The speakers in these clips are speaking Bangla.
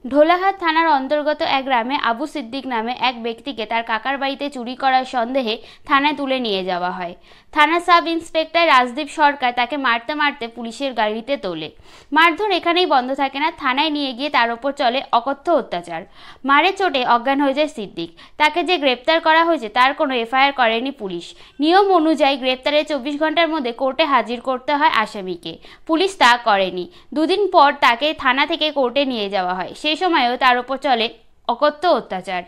ঢোলাহাট থানার অন্তর্গত এক গ্রামে আবু সিদ্দিক নামে এক ব্যক্তিকে তার কাকার বাড়িতে চুরি করার সন্দেহে থানায় তুলে নিয়ে যাওয়া হয়। থানার সাব ইন্সপেক্টর রাজদীপ সরকার তাকে মারতে মারতে পুলিশের গাড়িতে তোলে। মারধর এখানেই বন্ধ থাকে না, থানায় নিয়ে গিয়ে তার ওপর চলে অকথ্য অত্যাচার। মারের চোটে অজ্ঞান হয়ে যায় সিদ্দিক। তাকে যে গ্রেপ্তার করা হয়েছে তার কোনো এফআইআর করেনি পুলিশ। নিয়ম অনুযায়ী গ্রেপ্তারের 24 ঘন্টার মধ্যে কোর্টে হাজির করতে হয় আসামিকে। পুলিশ তা করেনি। দুদিন পর তাকে থানা থেকে কোর্টে নিয়ে যাওয়া হয়। সেই সময়ও তার উপর চলে অকথ্য অত্যাচার।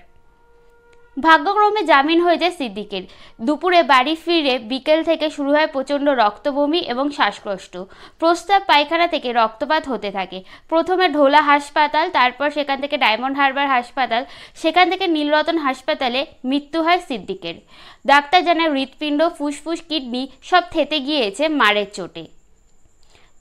ভাগ্যক্রমে জামিন হয়ে যায় সিদ্দিকের। দুপুরে বাড়ি ফিরে বিকেল থেকে শুরু হয় প্রচণ্ড রক্তবমি এবং শ্বাসকষ্ট। প্রস্রাব পায়খানা থেকে রক্তপাত হতে থাকে। প্রথমে ঢোলা হাসপাতাল, তারপর সেখান থেকে ডায়মন্ড হারবার হাসপাতাল, সেখান থেকে নীলরতন হাসপাতালে মৃত্যু হয় সিদ্দিকের। ডাক্তার জানায় হৃৎপিণ্ড, ফুসফুস, কিডনি সব থেতে গিয়েছে মারের চোটে।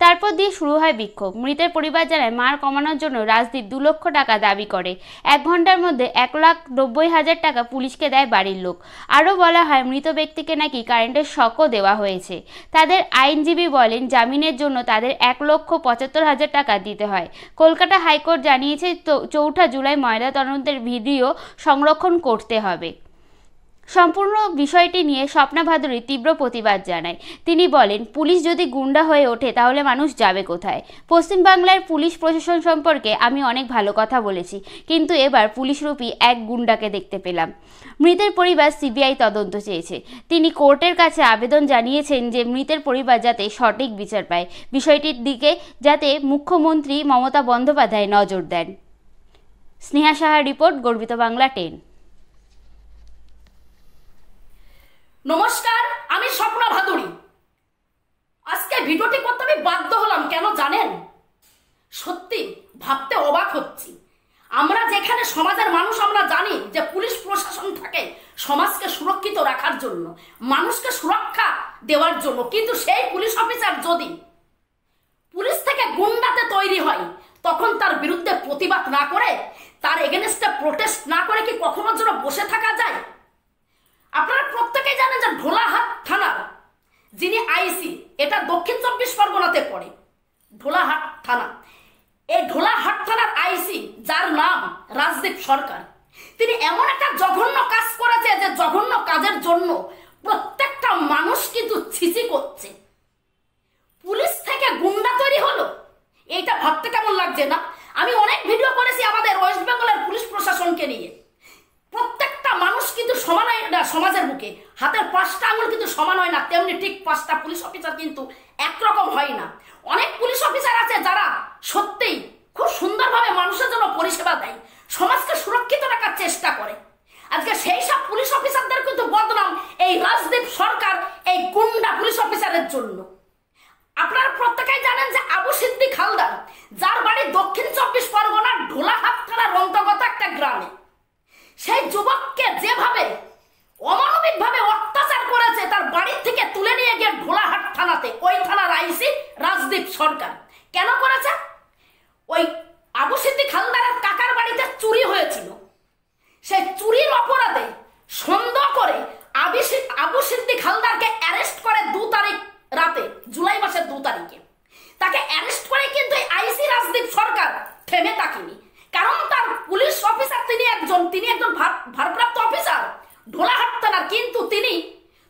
তারপর দিয়ে শুরু হয় বিক্ষোভ। মৃতের পরিবার জানায় মার কমানোর জন্য রাজদীপ 2 লক্ষ টাকা দাবি করে। 1 ঘন্টার মধ্যে 1,90,000 টাকা পুলিশকে দেয় বাড়ির লোক। আরও বলা হয় মৃত ব্যক্তিকে নাকি কারেন্টের শকও দেওয়া হয়েছে। তাদের আইনজীবী বলেন জামিনের জন্য তাদের 1,75,000 টাকা দিতে হয়। কলকাতা হাইকোর্ট জানিয়েছে 4 জুলাই ময়নাতদন্তের ভিডিও সংরক্ষণ করতে হবে। সম্পূর্ণ বিষয়টি নিয়ে স্বপ্না ভাদুড়ী তীব্র প্রতিবাদ জানায়। তিনি বলেন পুলিশ যদি গুন্ডা হয়ে ওঠে তাহলে মানুষ যাবে কোথায়। পশ্চিমবাংলার পুলিশ প্রশাসন সম্পর্কে আমি অনেক ভালো কথা বলেছি, কিন্তু এবার পুলিশরূপী এক গুন্ডাকে দেখতে পেলাম। মৃতের পরিবার সিবিআই তদন্ত চেয়েছে। তিনি কোর্টের কাছে আবেদন জানিয়েছেন যে মৃতের পরিবার যাতে সঠিক বিচার পায়, বিষয়টির দিকে যাতে মুখ্যমন্ত্রী মমতা বন্দ্যোপাধ্যায় নজর দেন। স্নেহা সাহার রিপোর্ট, গর্বিত বাংলা 10। নমস্কার, আমি স্বপ্না ভাদুড়ী। আজকে ভিডিওটি করতে আমি বাধ্য হলাম, কেন জানেন? সত্যি ভাবতে অবাক হচ্ছি। আমরা যেখানে সমাজের মানুষ আমরা জানি যে পুলিশ প্রশাসন থাকে সমাজকে সুরক্ষিত রাখার জন্য, মানুষকে সুরক্ষা দেওয়ার জন্য, কিন্তু সেই পুলিশ অফিসার যদি পুলিশ থেকে গুন্ডাতে তৈরি হয় তখন তার বিরুদ্ধে প্রতিবাদ না করে, তার এগেনস্টে প্রোটেস্ট না করে কি কখনোর জন্য বসে থাকা যায়? আপনারা প্রত্যেকেই জানেন যে ঢোলাহাট থানার যিনি আইসি, এটা দক্ষিণ 24 পরগনাতে পড়ে ঢোলাহাট থানা। এই ঢোলাহাট থানার আইসি যার নাম রাজদীপ সরকার, তিনি এমন একটা জঘন্য কাজ করেছে যে জঘন্য কাজের জন্য প্রত্যেকটা মানুষ কিন্তু ছিচি করছে। পুলিশ থেকে গুন্ডা তৈরি হলো, এইটা ভাবতে কেমন লাগছে না? আমি অনেক ভিডিও করেছি আমাদের ওয়েস্ট বেঙ্গলের পুলিশ প্রশাসনকে নিয়ে। প্রত্যেকটা মানুষ কিন্তু সমান হয় না সমাজের বুকে। হাতের 5টা আঙুল কিন্তু সমান হয় না, তেমনি ঠিক 5টা পুলিশ অফিসার কিন্তু একরকম হয় না। অনেক পুলিশ অফিসার আছে যারা সত্যিই খুব সুন্দরভাবে মানুষের জন্য পরিষেবা দেয়, সমাজকে সুরক্ষিত রাখার চেষ্টা করে। আজকে সেই সব পুলিশ অফিসারদের কিন্তু বদনাম এই রাজদীপ সরকার, এই গুন্ডা পুলিশ অফিসারের জন্য। আপনারা প্রত্যেকেই জানেন যে আবু সিদ্দিক হালদার, যার বাড়ি দক্ষিণ 24 পরগনার ঢোলাহাট থানার অন্তর্গত একটা গ্রামে, সেই যুবককে যেভাবে অমানবিকভাবে অত্যাচার করেছে, তার বাড়ির থেকে তুলে নিয়ে গিয়ে ঢোলাহাট থানাতে, ওই থানার আইসি রাজদীপ সরকার কেন করেছে? ওই আবু সিদ্দিক হালদারের কাকার বাড়িতে চুরি হয়েছিল, সেই চুরির অপরাধে সন্দেহ করে আবু সিদ্দিক হালদারকে অ্যারেস্ট করে 2 তারিখ রাতে, জুলাই মাসের 2 তারিখে তাকে অ্যারেস্ট করে। কিন্তু আইসি রাজদীপ সরকার থেমে থাকেনি, কারণ তার পুলিশ অফিসার তিনি একজন ভারপ্রাপ্ত অফিসার ঢোলাহাট থানার, কিন্তু তিনি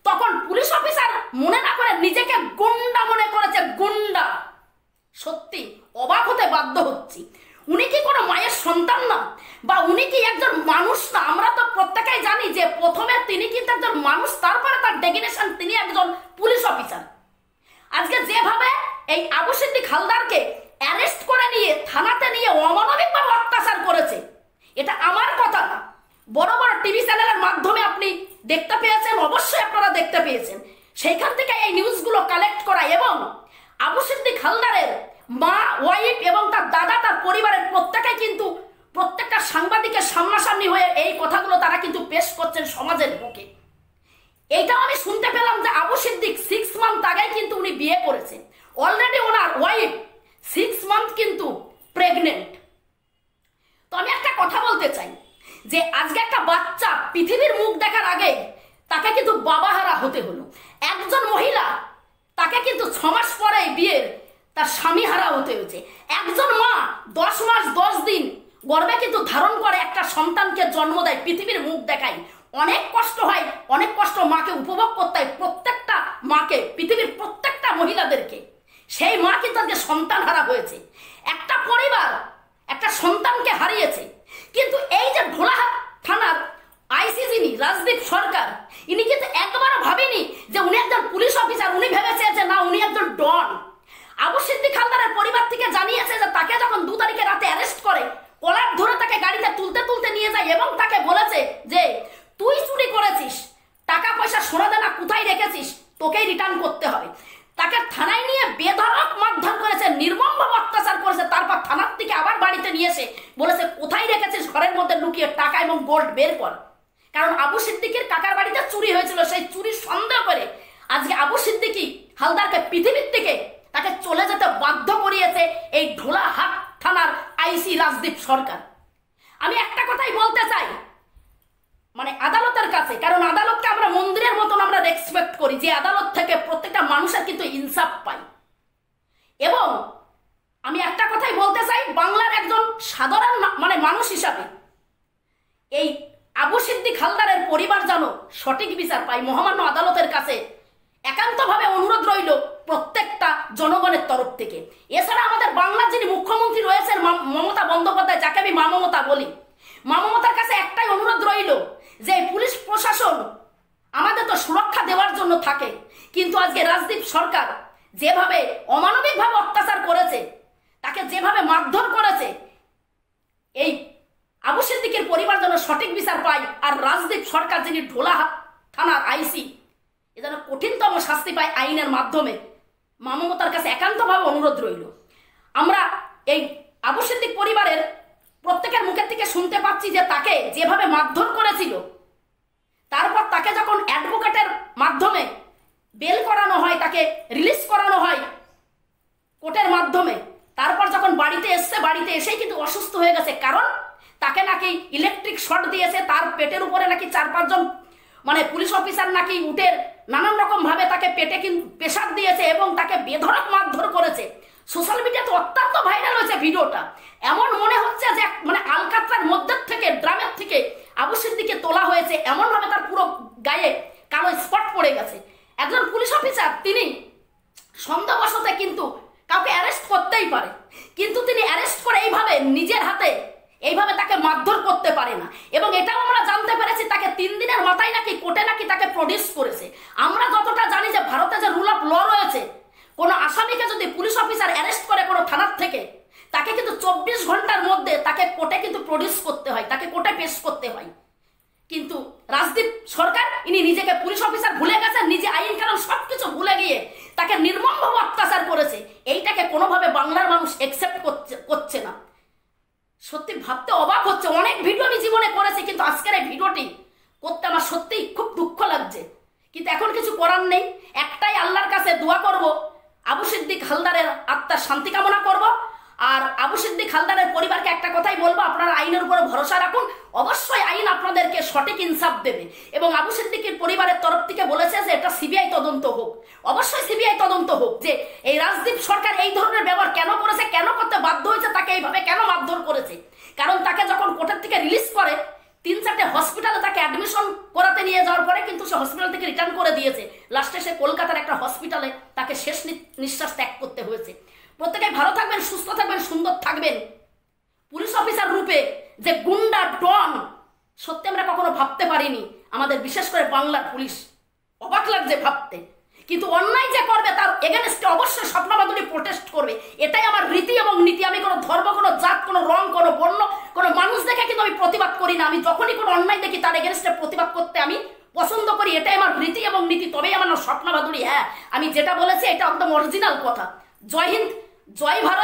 তখন পুলিশ অফিসার মনে না করে নিজেকে গুন্ডা মনে করেছে। গুন্ডা! সত্যি অবাক হতে বাধ্য হচ্ছি। উনি কি কোনো মায়ের সন্তান না, বা উনি কি একজন মানুষ না? আমরা তো প্রত্যেকেই জানি যে প্রথমে তিনি কিন্তু একজন মানুষ, তারপরে তার ডেজিগনেশন তিনি একজন পুলিশ অফিসার। আজকে যেভাবে এই আবু সিদ্দিক হালদারকে অ্যারেস্ট করে নিয়ে থানাতে নিয়ে অমানবিকভাবে অত্যাচার করেছে, এটা আমার কথা না, বড় বড় টিভি চ্যানেলের মাধ্যমে আপনি দেখতে পেয়েছেন, অবশ্যই আপনারা দেখতে পেয়েছেন। সেইখান থেকে এই নিউজগুলো কালেক্ট করা, এবং আবু সিদ্দিক হালদারের মা, ওয়াইফ এবং তার দাদা, তার পরিবারের প্রত্যেকেই কিন্তু প্রত্যেকটা সাংবাদিকের সামনাসামনি হয়ে এই কথাগুলো তারা কিন্তু পেশ করছেন সমাজের বুকে। এইটাও আমি শুনতে পেলাম যে আবু সিদ্দিক 6 মান্থ আগে কিন্তু উনি বিয়ে করেছেন, অলরেডি ওনার ওয়াইফ 6 মান্থ কিন্তু প্রেগনেন্ট। তো আমি একটা কথা বলতে চাই যে আজকে একটা বাচ্চা পৃথিবীর মুখ দেখার আগে তাকে কিন্তু বাবাহারা হতে হলো। একজন মহিলা, তাকে কিন্তু 6 মাস পরে বিয়ের তার স্বামী হারা হতে হয়েছে। একজন মা 10 মাস 10 দিন গর্বে কিন্তু ধারণ করে একটা সন্তানকে জন্ম দেয়, পৃথিবীর মুখ দেখায়। অনেক কষ্ট হয়, অনেক কষ্ট মাকে উপভোগ করতে হয়, প্রত্যেকটা মাকে, পৃথিবীর প্রত্যেকটা মহিলাদেরকে। সেই মা কিন্তু আজকে সন্তান হারা হয়েছে, একটা পরিবার একটা সন্তানকে হারিয়েছে। কিন্তু এই যে ঢোলাহাট থানার আইসি যিনি রাজদীপ সরকার, ইনি কিন্তু একবারও ভাবেনি যে উনি একজন পুলিশ অফিসার। উনি ভেবেছে যে না, উনি একজন ডন। আবু সিদ্দিক হালদারের পরিবার থেকে জানিয়েছে যে তাকে যখন 2 তারিখে রাতে অ্যারেস্ট করে, কলার ধরে তাকে গাড়িতে তুলতে তুলতে নিয়ে যায় এবং তাকে বলেছে যে তুই চুরি করেছিস, টাকা পয়সা সোনা দানা কোথায় রেখেছিস, তোকেই রিটার্ন করতে হবে। তাকে থানায় নিয়ে বেধড়ক মারধর করেছে, নির্মমভাবে অত্যাচার করেছে। তারপর থানার থেকে আবার বাড়িতে নিয়ে এসে বলেছে কোথায় রেখেছিস, ঘরের মধ্যে লুকিয়ে টাকা এবং গোল্ড বের কর। কারণ আবু সিদ্দিকের কাকার বাড়িতে চুরি হয়েছিল, সেই চুরির সন্দেহ করে আজকে আবু সিদ্দিকী হালদারকে পৃথিবীর থেকে তাকে চলে যেতে বাধ্য করিয়েছে এই ঢোলাহাট থানার আইসি রাজদীপ সরকার। আমি একটা কথাই বলতে চাই, মানে আদালতের কাছে, কারণ আদালতকে আমরা মন্দিরের মতন আমরা রেসপেক্ট করি, যে আদালত থেকে প্রত্যেকটা মানুষের কিন্তু ইনসাফ পাই। এবং আমি একটা কথাই বলতে চাই, বাংলার একজন সাধারণ মানে মানুষ হিসাবে এই আবু সিদ্দিক হালদারের পরিবার যেন সঠিক বিচার পায়, মহামান্য আদালতের কাছে একান্তভাবে অনুরোধ রইল প্রত্যেকটা জনগণের তরফ থেকে। এছাড়া আমাদের বাংলার যিনি মুখ্যমন্ত্রী রয়েছেন মমতা বন্দ্যোপাধ্যায়, যাকে আমি মা মমতা বলি, মা মমতার কাছে একটাই অনুরোধ রইল যে পুলিশ প্রশাসন আমাদের তো সুরক্ষা দেওয়ার জন্য থাকে, কিন্তু আজকে রাজদীপ সরকার যেভাবে অমানবিকভাবে অত্যাচার করেছে, তাকে যেভাবে মারধর করেছে, এই আবু সিদ্দিকের পরিবার যেন সঠিক বিচার পায়। আর রাজদীপ সরকার যিনি ঢোলাহাট থানার আইসি, এ যেন কঠিনতম শাস্তি পায় আইনের মাধ্যমে। মা মমতার কাছে একান্তভাবে অনুরোধ রইল। আমরা এই আবু সিদ্দিক পরিবারের প্রত্যেকের মুখের থেকে শুনতে পাচ্ছি যে তাকে যেভাবে মারধর করেছিল, তারপর তাকে যখন অ্যাডভোকেটের মাধ্যমে বেল করানো হয়, তাকে রিলিজ করানো হয় কোর্টের মাধ্যমে, তারপর যখন বাড়িতে এসছে, বাড়িতে এসেই কিন্তু অসুস্থ হয়ে গেছে। কারণ তাকে নাকি ইলেকট্রিক শর্ট দিয়েছে, তার পেটের উপরে নাকি 4-5 জন মানে পুলিশ অফিসার নাকি উঠের নানান রকম ভাবে তাকে পেটে কিন্তু প্রেসার দিয়েছে এবং তাকে বেধড়ক মারধর করেছে। সোশ্যাল মিডিয়াতে অত্যন্ত ভাইরাল হয়েছে ভিডিওটা। এমন মনে হচ্ছে যে মানে আলকাতরার মধ্যে থেকে, ড্রামের থেকে আবু সিদ্দিককে তোলা হয়েছে, এমন ভাবে তার পুরো গায়ে কালো স্পট পড়ে গেছে। একজন পুলিশ অফিসার, তিনি সন্দেহবশত কিন্তু কাউকে অ্যারেস্ট করতেই পারে, কিন্তু তিনি অ্যারেস্ট করে এইভাবে নিজের হাতে এইভাবে তাকে মারধর করতে পারে না। এবং এটাও আমরা জানতে পেরেছি তাকে 3 দিনের মাথায় নাকি কোর্টে নাকি তাকে প্রডিউস করেছে। আমরা যতটা জানি যে ভারতে যে রুল অফ ল রয়েছে, কোনো আসামিকে যদি পুলিশ অফিসার অ্যারেস্ট করে কোনো থানার থেকে, তাকে কিন্তু 24 ঘন্টার মধ্যে তাকে কোর্টে কিন্তু প্রডিউস করতে হয়, তাকে কোর্টে পেশ করতে হয়। কিন্তু রাজদীপ সরকার ইনি নিজেকে পুলিশ অফিসার ভুলে গেছেন, নিজে আইন কানুন সবকিছু ভুলে গিয়ে তাকে নির্মমভাবে অত্যাচার করেছে। এইটাকে কোনোভাবে বাংলার মানুষ একসেপ্ট করছে না। সত্যি ভাবতে অবাক হচ্ছে। অনেক ভিডিও আমি জীবনে করেছি, কিন্তু আজকের এই ভিডিওটি করতে আমার সত্যিই খুব দুঃখ লাগছে। কিন্তু এখন কিছু করার নেই, একটাই আল্লাহর কাছে দোয়া করব, আবু সিদ্দিক হালদারের আত্মার শান্তি কামনা করব। আর আবু সিদ্দিক হালদারের পরিবারকে একটা কথাই বলবো, আপনারা আইনের উপরে ভরসা রাখুন, অবশ্যই আইন আপনাদেরকে সঠিক ইনসাফ দেবে। এবং আবু সিদ্দিকের পরিবারের তরফ থেকে বলেছে যে এটা সিবিআই তদন্ত হোক, অবশ্যই সিবিআই তদন্ত হোক, যে এই রাজদীপ সরকার এই ধরনের ব্যবহার কেন করেছে, কেন করতে বাধ্য হয়েছে, তাকে এইভাবে কেন মারধর করেছে। কারণ তাকে যখন কোর্টের থেকে রিলিজ করে, 3-4টে হসপিটালে তাকে অ্যাডমিশন করাতে নিয়ে যাওয়ার পরে কিন্তু সে হসপিটাল থেকে রিটার্ন করে দিয়েছে। লাস্টে সে কলকাতার একটা হসপিটালে তাকে শেষ নিঃশ্বাস ত্যাগ করতে হয়েছে। প্রত্যেকে ভালো থাকবেন, সুস্থ থাকবেন, সুন্দর থাকবেন। পুলিশ অফিসার রূপে যে গুন্ডা ডন, সত্যি আমরা কখনো ভাবতে পারিনি আমাদের বিশেষ করে বাংলার পুলিশ। অবাক লাগছে ভাবতে। কিন্তু অন্যায় যে করবে তার এগেনস্টে অবশ্যই স্বপ্নবাদনী প্রোটেস্ট করবে, এটাই আমার রীতি এবং নীতি। আমি কোনো ধর্ম, কোনো জাত, কোনো রং, কোনো বর্ণ, কোনো মানুষ দেখে কিন্তু আমি প্রতিবাদ করি না। আমি যখনই কোনো অন্যায় দেখি তার এগেনস্টে প্রতিবাদ করতে আমি পছন্দ করি, এটাই আমার রীতি এবং নীতি। তবেই আমার নাম স্বপ্নবাদনী। হ্যাঁ, আমি যেটা বলেছি এটা একদম অরিজিনাল কথা। জয় হিন্দ, জয় ভারত।